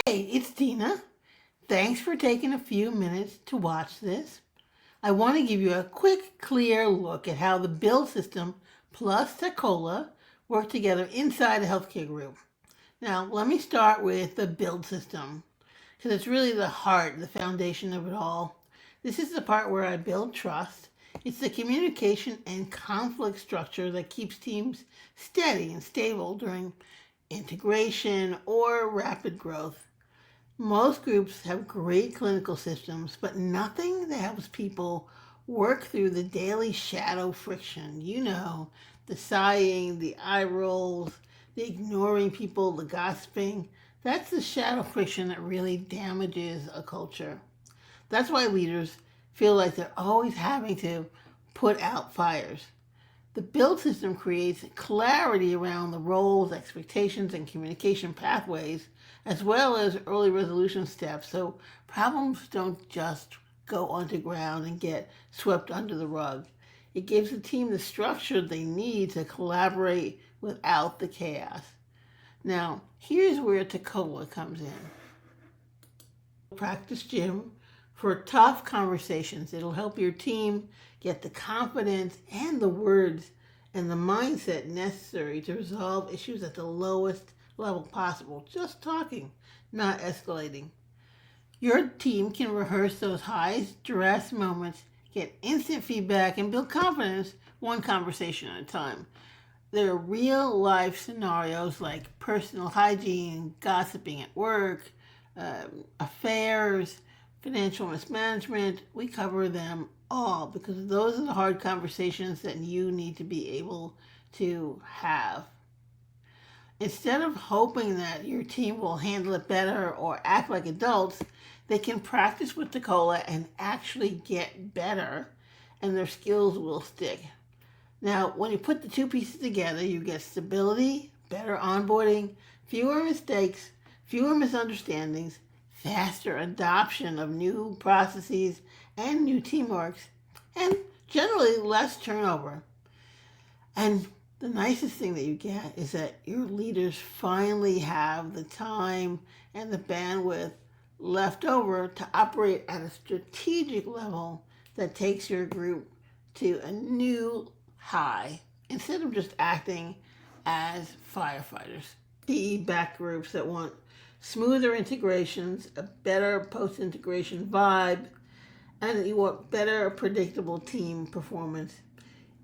Hey, it's Dina. Thanks for taking a few minutes to watch this. I want to give you a quick, clear look at how the build system plus Talkola work together inside a healthcare group. Now, let me start with the build system because it's really the heart, the foundation of it all. This is the part where I build trust. It's the communication and conflict structure that keeps teams steady and stable during integration or rapid growth. Most groups have great clinical systems, but nothing that helps people work through the daily shadow friction. The sighing, the eye rolls, the ignoring people, the gossiping. That's the shadow friction that really damages a culture. That's why leaders feel like they're always having to put out fires. The build system creates clarity around the roles, expectations, and communication pathways, as well as early resolution steps, so problems don't just go underground and get swept under the rug. It gives the team the structure they need to collaborate without the chaos. Now, here's where Talkola comes in. Practice gym for tough conversations. It'll help your team get the confidence and the words and the mindset necessary to resolve issues at the lowest level possible. Just talking, not escalating. Your team can rehearse those high stress moments, get instant feedback, and build confidence one conversation at a time. There are real life scenarios like personal hygiene, gossiping at work, affairs, financial mismanagement. We cover them all because those are the hard conversations that you need to be able to have. Instead of hoping that your team will handle it better or act like adults, they can practice with Talkola and actually get better, and their skills will stick. Now, when you put the two pieces together, you get stability, better onboarding, fewer mistakes, fewer misunderstandings, faster adoption of new processes and new teamworks, and generally less turnover. And the nicest thing that you get is that your leaders finally have the time and the bandwidth left over to operate at a strategic level that takes your group to a new high instead of just acting as firefighters. PE-backed groups that want smoother integrations, a better post-integration vibe, and you want better predictable team performance.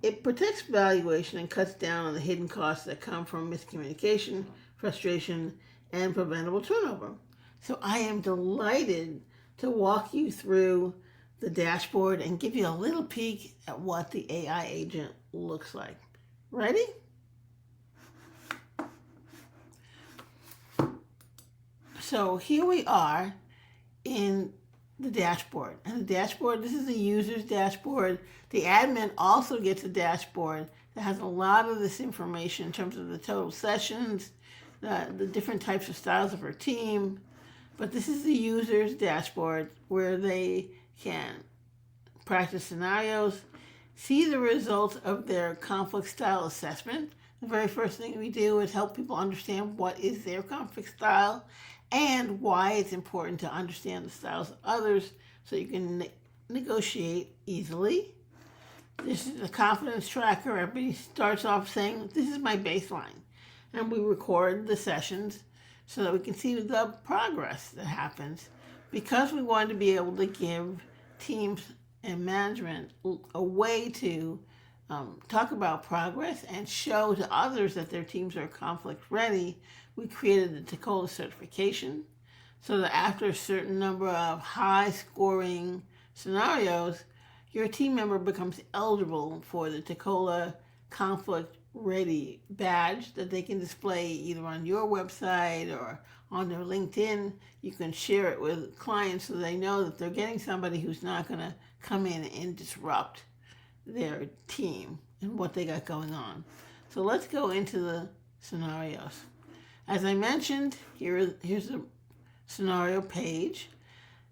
It protects valuation and cuts down on the hidden costs that come from miscommunication, frustration, and preventable turnover. So I am delighted to walk you through the dashboard and give you a little peek at what the AI agent looks like. Ready? So here we are in the dashboard. And the dashboard, this is the user's dashboard. The admin also gets a dashboard that has a lot of this information in terms of the total sessions, the different types of styles of her team. But this is the user's dashboard where they can practice scenarios, see the results of their conflict style assessment. The very first thing we do is help people understand what is their conflict style and why it's important to understand the styles of others so you can negotiate easily. This is a confidence tracker. Everybody starts off saying, this is my baseline. And we record the sessions so that we can see the progress that happens, because we want to be able to give teams and management a way to talk about progress and show to others that their teams are conflict ready. We created the Talkola certification so that after a certain number of high scoring scenarios, your team member becomes eligible for the Talkola conflict ready badge that they can display either on your website or on their LinkedIn. You can share it with clients so they know that they're getting somebody who's not going to come in and disrupt their team and what they got going on. So let's go into the scenarios. As I mentioned, here's the scenario page.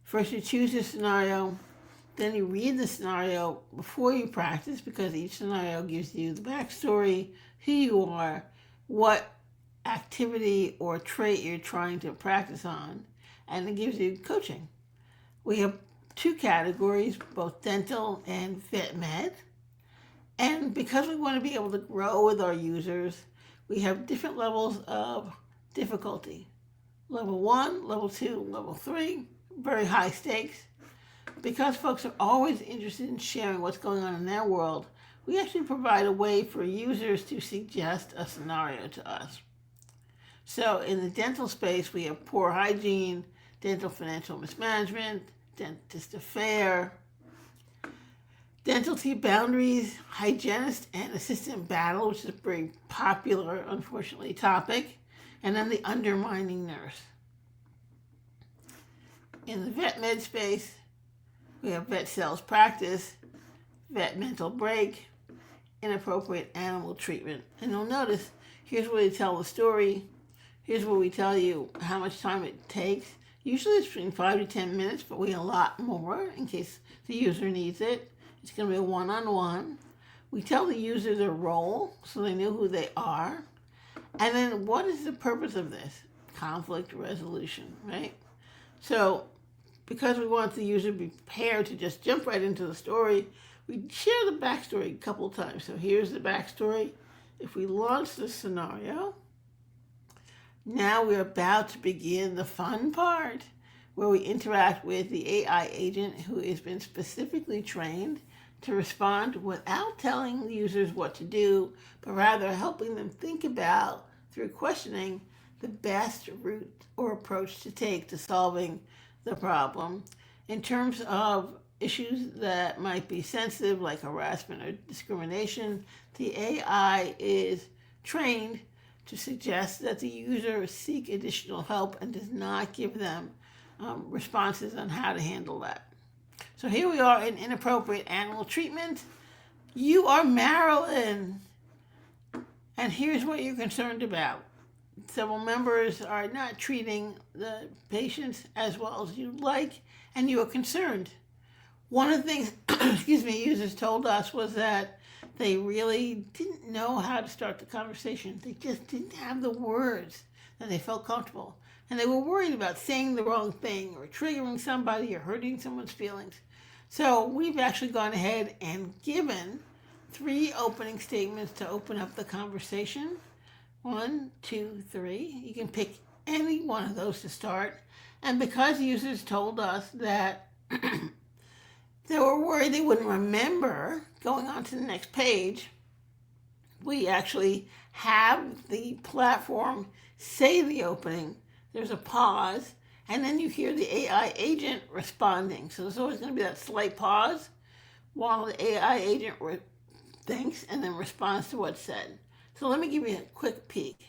First you choose a scenario, then you read the scenario before you practice, because each scenario gives you the backstory, who you are, what activity or trait you're trying to practice on. and it gives you coaching. We have two categories, both dental and vet med. And because we want to be able to grow with our users, we have different levels of difficulty. Level 1, level 2, level 3, very high stakes. Because folks are always interested in sharing what's going on in their world, we actually provide a way for users to suggest a scenario to us. So in the dental space, we have poor hygiene, dental financial mismanagement, dentist affair, dental teeth boundaries, hygienist and assistant battle, which is a very popular, unfortunately, topic, and then the undermining nurse. In the vet med space, we have vet sales practice, vet mental break, inappropriate animal treatment. And you'll notice, here's where we tell the story. Here's where we tell you how much time it takes. Usually it's between 5 to 10 minutes, but we allot more in case the user needs it. It's going to be a one-on-one. We tell the user their role so they know who they are. And then what is the purpose of this? Conflict resolution, right? So because we want the user to be prepared to just jump right into the story, we share the backstory a couple of times. So here's the backstory. If we launch this scenario, now we're about to begin the fun part where we interact with the AI agent who has been specifically trained to respond without telling the users what to do, but rather helping them think about, through questioning, the best route or approach to take to solving the problem. In terms of issues that might be sensitive, like harassment or discrimination, the AI is trained to suggest that the user seek additional help and does not give them responses on how to handle that. So here we are in inappropriate animal treatment. You are Marilyn, and here's what you're concerned about. Several members are not treating the patients as well as you'd like, and you are concerned. One of the things, users told us was that they really didn't know how to start the conversation. They just didn't have the words that they felt comfortable. And they were worried about saying the wrong thing or triggering somebody or hurting someone's feelings. So we've actually gone ahead and given 3 opening statements to open up the conversation. 1, 2, 3. You can pick any one of those to start. And because users told us that they were worried they wouldn't remember going on to the next page, we actually have the platform say the opening. There's a pause, and then you hear the AI agent responding. So there's always going to be that slight pause while the AI agent thinks and then responds to what's said. So let me give you a quick peek.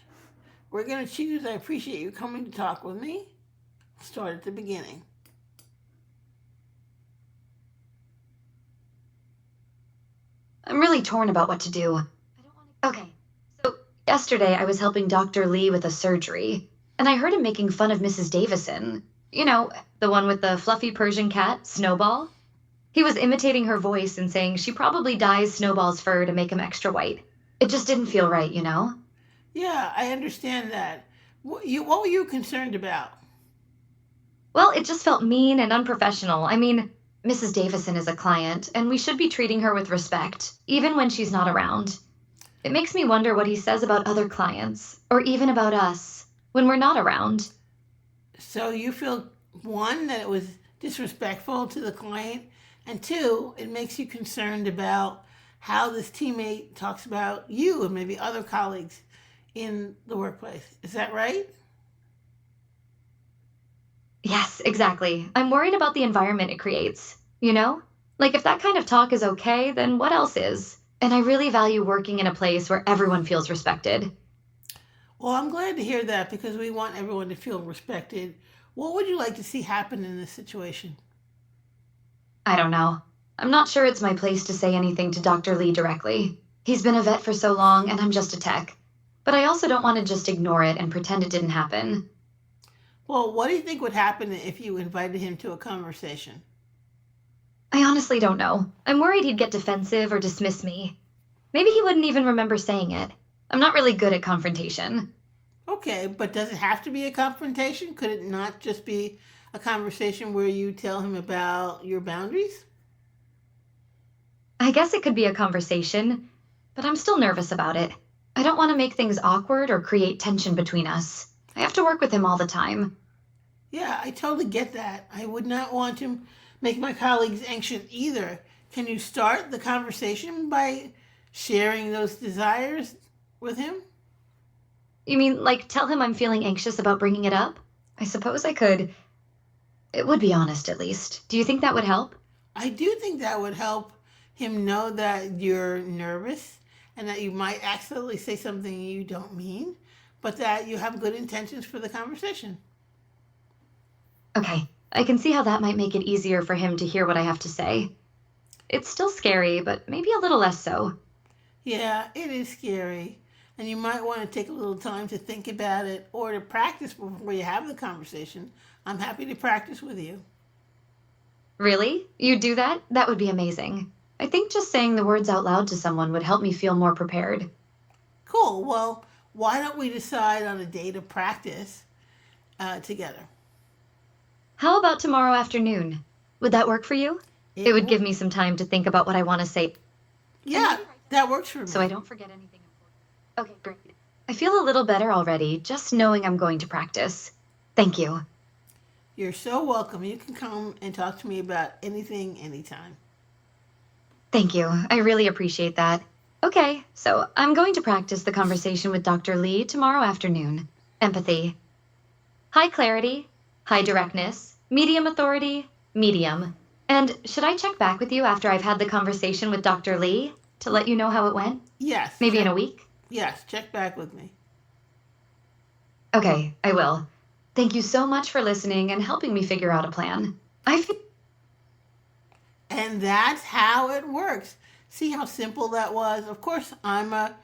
We're going to choose, I appreciate you coming to talk with me. Start at the beginning. I'm really torn about what to do. Okay, so yesterday I was helping Dr. Lee with a surgery, and I heard him making fun of Mrs. Davison. You know, the one with the fluffy Persian cat, Snowball. He was imitating her voice and saying she probably dyes Snowball's fur to make him extra white. It just didn't feel right, you know? Yeah, I understand that. What were you concerned about? Well, it just felt mean and unprofessional. I mean, Mrs. Davison is a client, and we should be treating her with respect, even when she's not around. It makes me wonder what he says about other clients, or even about us, when we're not around. So you feel, 1, that it was disrespectful to the client, and 2, it makes you concerned about how this teammate talks about you and maybe other colleagues in the workplace. Is that right? Yes, exactly. I'm worried about the environment it creates, you know? Like, if that kind of talk is okay, then what else is? And I really value working in a place where everyone feels respected. Well, I'm glad to hear that because we want everyone to feel respected. What would you like to see happen in this situation? I don't know. I'm not sure it's my place to say anything to Dr. Lee directly. He's been a vet for so long, and I'm just a tech. But I also don't want to just ignore it and pretend it didn't happen. Well, what do you think would happen if you invited him to a conversation? I honestly don't know. I'm worried he'd get defensive or dismiss me. Maybe he wouldn't even remember saying it. I'm not really good at confrontation. Okay, but does it have to be a confrontation? Could it not just be a conversation where you tell him about your boundaries? I guess it could be a conversation, but I'm still nervous about it. I don't want to make things awkward or create tension between us. I have to work with him all the time. Yeah, I totally get that. I would not want to make my colleagues anxious either. Can you start the conversation by sharing those desires with him? You mean, like, tell him I'm feeling anxious about bringing it up? I suppose I could. It would be honest, at least. Do you think that would help? I do think that would help him know that you're nervous and that you might accidentally say something you don't mean, but that you have good intentions for the conversation. Okay, I can see how that might make it easier for him to hear what I have to say. It's still scary, but maybe a little less so. Yeah, it is scary. And you might want to take a little time to think about it or to practice before you have the conversation. I'm happy to practice with you. Really? You'd do that? That would be amazing. I think just saying the words out loud to someone would help me feel more prepared. Cool. Well, why don't we decide on a day to practice together? How about tomorrow afternoon? Would that work for you? It It would give will. me some time to think about what I want to say and Yeah, maybe write down that some works notes for so I me. don't forget anything important. Okay, great. I feel a little better already just knowing I'm going to practice. Thank you. You're so welcome. You can come and talk to me about anything, anytime. Thank you. I really appreciate that. Okay, so I'm going to practice the conversation with Dr. Lee tomorrow afternoon. Empathy. High clarity, high directness, medium authority, medium. And should I check back with you after I've had the conversation with Dr. Lee to let you know how it went? Yes, Maybe in check. a week? Yes, check back with me. Okay, I will. Thank you so much for listening and helping me figure out a plan. I feel And that's how it works. See how simple that was? Of course, I'm a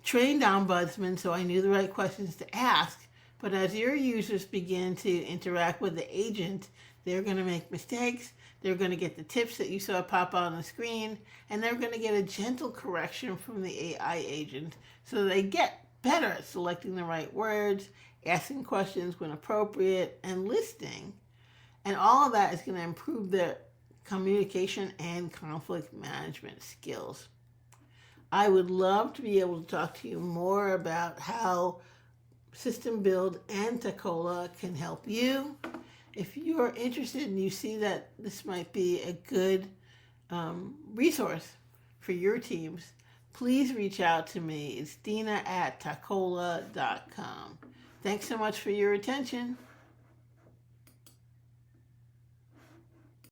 trained ombudsman, so I knew the right questions to ask. But as your users begin to interact with the agent, they're going to make mistakes. They're going to get the tips that you saw pop on the screen, and they're going to get a gentle correction from the AI agent so they get better at selecting the right words, asking questions when appropriate, and listening. And all of that is going to improve their communication and conflict management skills. I would love to be able to talk to you more about how System Build and Talkola can help you. If you're interested and you see that this might be a good resource for your teams, please reach out to me. It's Dina at Talkola.com. Thanks so much for your attention.